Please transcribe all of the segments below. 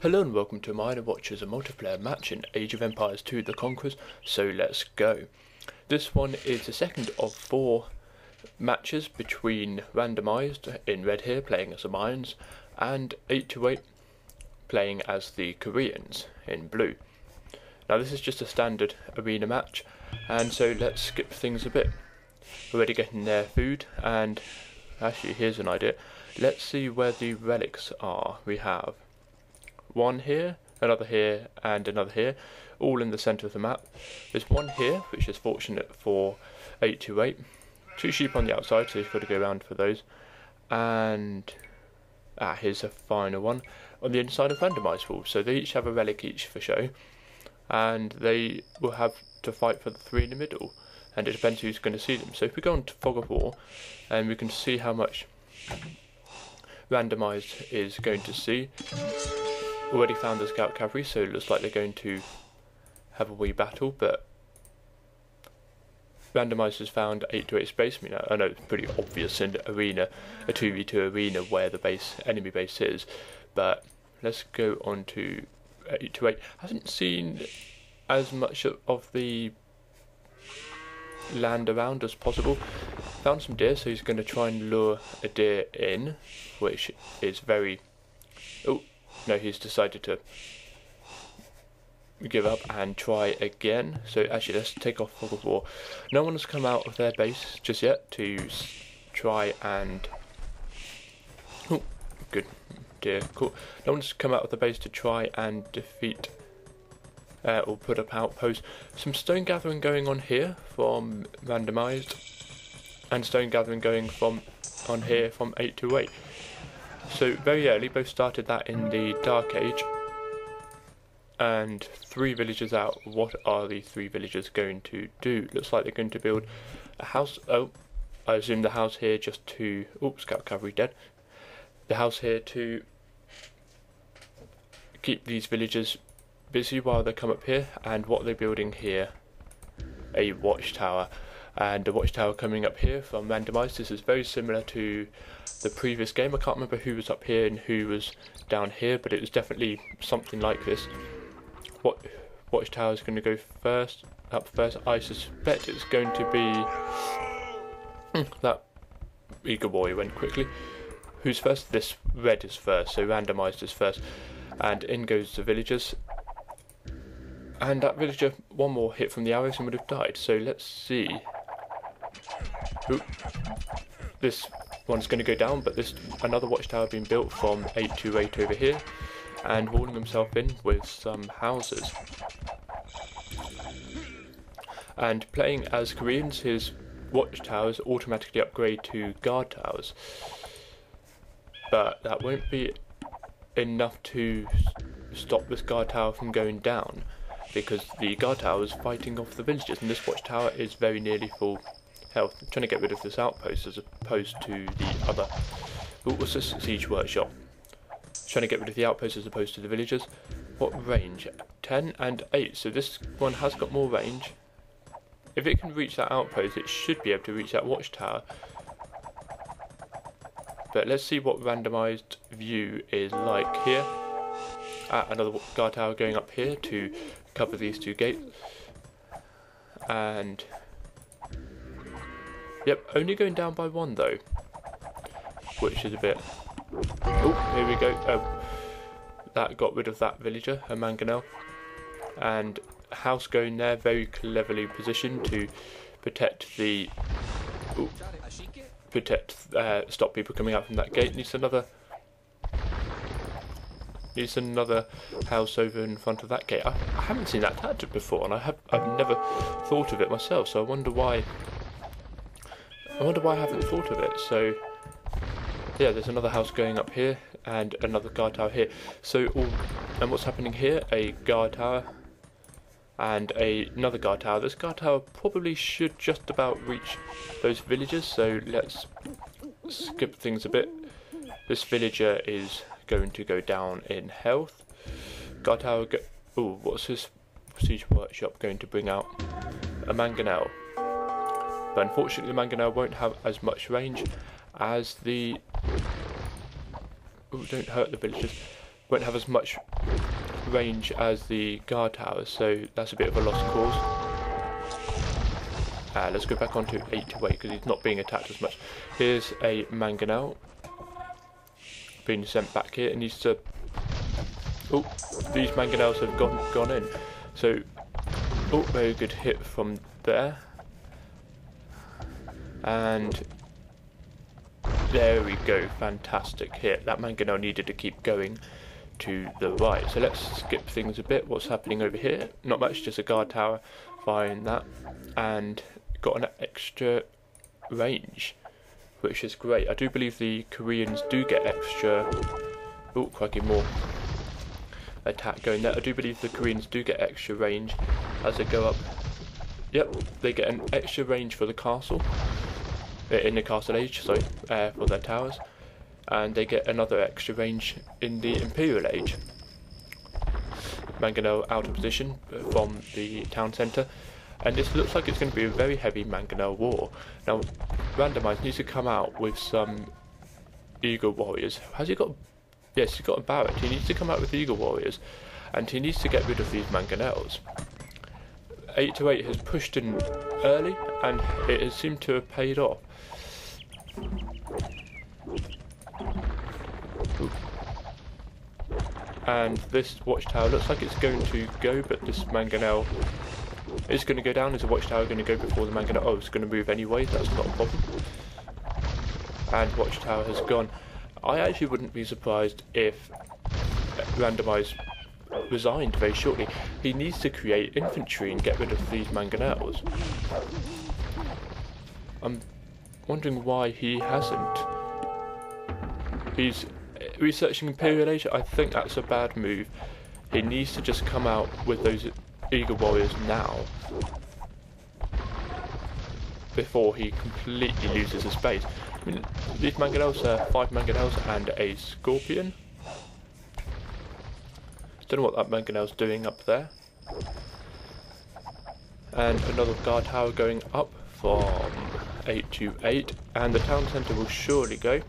Hello and welcome to Minor Watches, a multiplayer match in Age of Empires 2 The Conquerors, so let's go. This one is the second of 4 matches between Randomized in red here, playing as the Mayans, and 828 playing as the Koreans in blue. Now this is just a standard arena match, and so let's skip things a bit. We're already getting their food, and actually here's an idea. Let's see where the relics are. We have one here, another here, and another here, all in the centre of the map. There's one here, which is fortunate for 828. 2 sheep on the outside, so you've got to go around for those. And here's a final one on the inside of Randomized Wolves. So they each have a relic each for show, and they will have to fight for the 3 in the middle, and it depends who's going to see them. So if we go on to Fog of War, and we can see how much Randomized is going to see. Already found the scout cavalry, so it looks like they're going to have a wee battle, but Randomized has found 828 Space Marine. I know it's pretty obvious in arena, a 2v2 arena, where the enemy base is, but let's go on to 828. Hasn't seen as much of the land around as possible. Found some deer, so he's going to try and lure a deer in, which is very... Oh, no, he's decided to give up and try again. So actually, let's take off Fog of War. No one has come out of their base just yet to try and... Oh, good deer, cool. No one's come out of the base to try and defeat or put up outposts. Some stone gathering going on here from Randomized, and stone gathering going on here from 828. So very early, both started that in the Dark Age, and 3 villagers out. What are the 3 villagers going to do? Looks like they're going to build a house. Oh, I assume the house here just to... Oops, scout cavalry dead. The house here to keep these villagers busy while they come up here. And what they're building here, a watchtower. And a watchtower coming up here from Randomized. This is very similar to the previous game. I can't remember who was up here and who was down here, but it was definitely something like this. What watchtower is going to go up first? I suspect it's going to be that eager warrior went quickly. Who's first? This red is first, so Randomized is first, and in goes the villagers. And that villager, one more hit from the arrows and would have died. So let's see. Ooh. This one's going to go down, but another watchtower being built from 828 over here, and walling himself in with some houses. And playing as Koreans, his watchtowers automatically upgrade to guard towers, but that won't be enough to stop this guard tower from going down, because the guard tower is fighting off the villagers, and this watchtower is very nearly full health. I'm trying to get rid of this outpost as opposed to the other... Oh, what's this? Siege workshop. Trying to get rid of the outpost as opposed to the villagers. What range? 10 and 8, so this one has got more range. If it can reach that outpost, it should be able to reach that watchtower. But let's see what Randomized view is like here. Another guard tower going up here to cover these 2 gates. And... yep, only going down by 1 though, which is a bit... Oh, here we go. Oh, that got rid of that villager, a mangonel. And a house going there, very cleverly positioned to protect the... Ooh, stop people coming out from that gate. Needs another house over in front of that gate. I haven't seen that tactic before, and I've never thought of it myself, so I wonder why I haven't thought of it. So yeah, there's another house going up here and another guard tower here. So and what's happening here? A guard tower and another guard tower. This guard tower probably should just about reach those villagers, so let's skip things a bit. This villager is going to go down in health. Guard tower oh, what's this siege workshop going to bring out? A mangonel. But unfortunately the mangonel won't have as much range as the... Oh, don't hurt the villagers. won't have as much range as the guard towers, so that's a bit of a lost cause. Let's go back onto 8 to 8 because he's not being attacked as much. Here's a mangonel being sent back here. It needs to. Oh, these mangonels have gone in. So, oh, very good hit from there. And there we go, fantastic hit. That mangonel needed to keep going to the right. So let's skip things a bit. What's happening over here? Not much, just a guard tower firing that. And got an extra range, which is great. I do believe the Koreans do get extra. Oh, crikey, more attack going there. I do believe the Koreans do get extra range as they go up. Yep, they get an extra range for the castle, in the castle age, sorry, for their towers, and they get another extra range in the imperial age. Mangonel out of position from the town centre. And this looks like it's going to be a very heavy mangonel war. Now, Randomized needs to come out with some Eagle Warriors. Has he got... Yes, he's got a Barrett. He needs to come out with Eagle Warriors. And he needs to get rid of these mangonels. 8 to 8 has pushed in early, and it has seemed to have paid off. Ooh. And this watchtower looks like it's going to go, but this mangonel... It's going to go down. Is the watchtower going to go before the mangonel? Oh, it's going to move anyway. That's not a problem. And watchtower has gone. I actually wouldn't be surprised if Randomized resigned very shortly. He needs to create infantry and get rid of these mangonels. I'm wondering why he hasn't. He's researching Imperial Age. I think that's a bad move. He needs to just come out with those Eagle Warriors now, before he completely loses his space. I mean, these mangonels are 5 mangonels and a scorpion. Don't know what that mangonel's doing up there. And another guard tower going up from 8 to 8, and the town centre will surely go.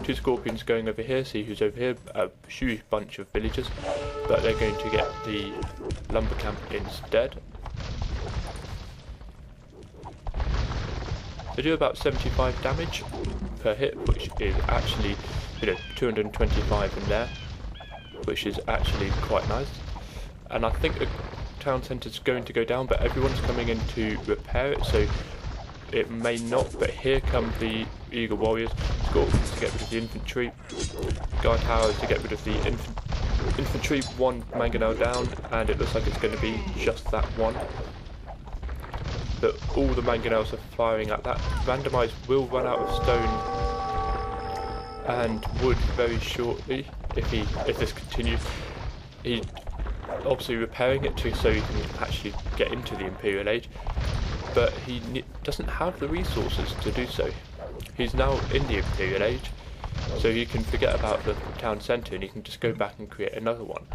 2 scorpions going over here, see who's over here, a huge bunch of villagers, but they're going to get the lumber camp instead. They do about 75 damage per hit, which is actually, 225 in there, which is actually quite nice. And I think the town centre's going to go down, but everyone's coming in to repair it, so it may not. But here come the Eagle Warriors. Scorpions to get rid of the infantry, guard towers to get rid of the infantry. 1 mangonel down, and it looks like it's going to be just that one. But all the mangonels are firing at that. Randomized will run out of stone and wood very shortly if this continues. He's obviously repairing it so he can actually get into the Imperial Age, but he doesn't have the resources to do so. He's now in the Imperial Age, so he can forget about the town centre and he can just go back and create another one.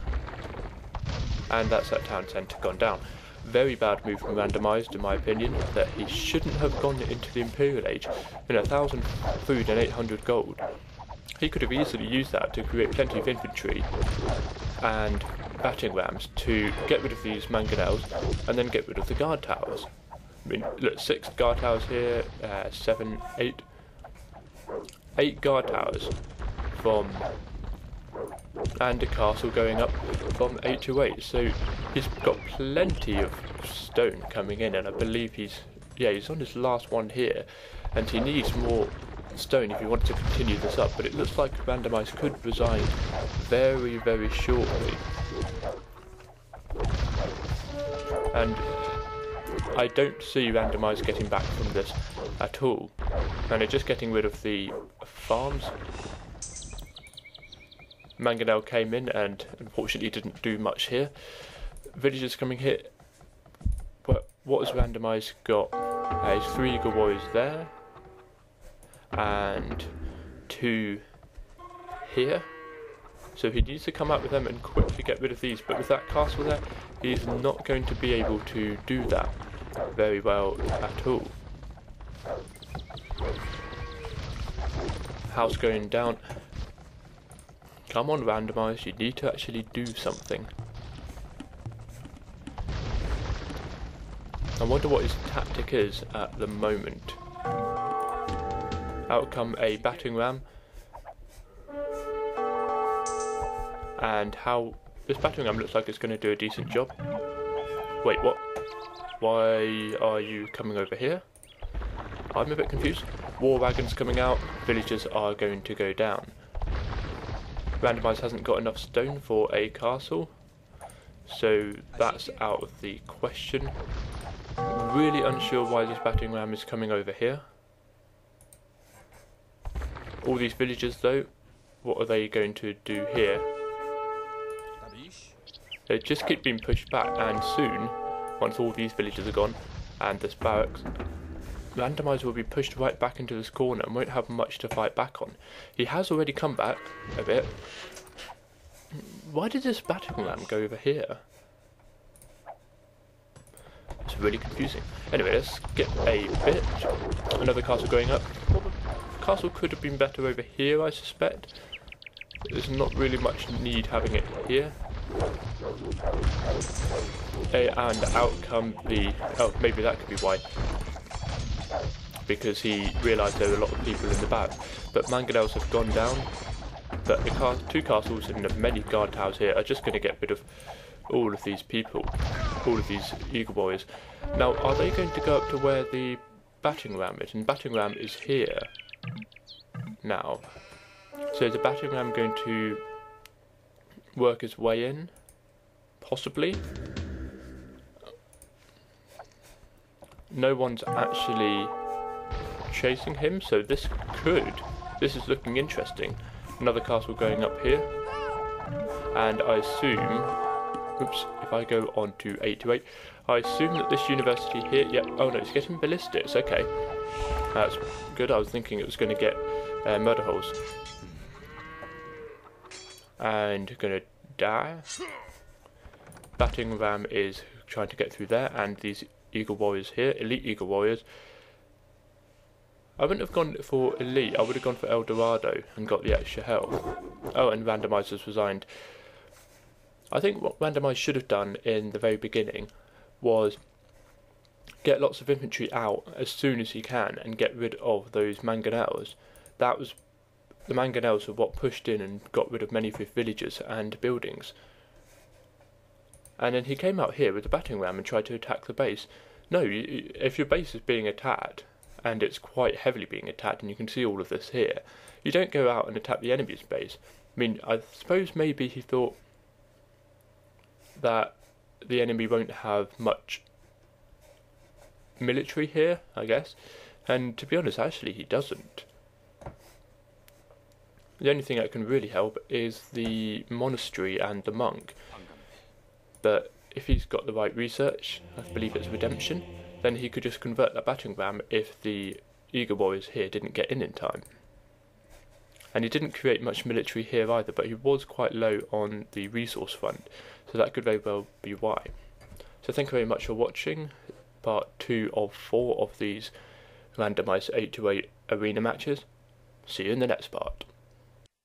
And that's that town centre gone down. Very bad move from Randomized, in my opinion, that he shouldn't have gone into the Imperial Age. 1,000 food and 800 gold. He could have easily used that to create plenty of infantry and battering rams to get rid of these mangonels and then get rid of the guard towers. I mean, look, 6 guard towers here, 7, 8. 8 guard towers from, and a castle going up from 8 to 8. So he's got plenty of stone coming in, and I believe he's on his last one here, and he needs more stone if he wants to continue this up. But it looks like Randomized could resign very, very shortly. And I don't see Randomized getting back from this at all. And they're just getting rid of the farms. Mangonel came in and unfortunately didn't do much here. Villagers coming here. But what has Randomized got? There's 3 Eagle Warriors there. And 2 here. So he needs to come out with them and quickly get rid of these. But with that castle there, he's not going to be able to do that very well at all. House going down. Come on, Randomised, you need to actually do something. I wonder what his tactic is at the moment. Out come a battering ram. And how this battering ram looks like it's going to do a decent job. Wait, what? Why are you coming over here? I'm a bit confused. War wagons coming out, villagers are going to go down. Randomised hasn't got enough stone for a castle, so that's out of the question. Really unsure why this battering ram is coming over here. All these villagers though, what are they going to do here? They just keep being pushed back, and soon, once all these villagers are gone, and this barracks, Randomised will be pushed right back into this corner and won't have much to fight back on. He has already come back a bit. Why did this battering ram go over here? It's really confusing. Anyway, let's get a bit. Another castle going up. Well, the castle could have been better over here, I suspect. There's not really much need having it here. And out come the... oh, maybe that could be why. Because he realised there were a lot of people in the back. But mangonels have gone down. But the two castles and the many guard towers here are just going to get rid of all of these people. All of these eagle warriors. Now, are they going to go up to where the battering ram is? And battering ram is here. Now. So is the battering ram going to work his way in? Possibly. No one's actually chasing him, so this is looking interesting. Another castle going up here, and I assume, oops, if I go on to 828, I assume that this university here, yeah, oh no, it's getting ballistics, okay, that's good. I was thinking it was going to get murder holes, and gonna die. Battering ram is trying to get through there, and these eagle warriors here, elite eagle warriors. I wouldn't have gone for elite, I would have gone for El Dorado and got the extra health. Oh, and Randomised has resigned. I think what Randomised should have done in the very beginning was get lots of infantry out as soon as he can and get rid of those mangonels. That was, the mangonels were what pushed in and got rid of many of his villages and buildings. And then he came out here with the battering ram and tried to attack the base. No, if your base is being attacked, and it's quite heavily being attacked, and you can see all of this here, you don't go out and attack the enemy's base. I mean, I suppose maybe he thought that the enemy won't have much military here, I guess, and to be honest, actually he doesn't. The only thing that can really help is the monastery and the monk. But if he's got the right research, I believe it's redemption, then he could just convert that battering ram if the eagle warriors here didn't get in time. And he didn't create much military here either, but he was quite low on the resource front, so that could very well be why. So thank you very much for watching part 2 of 4 of these randomised 8-to-8 arena matches. See you in the next part.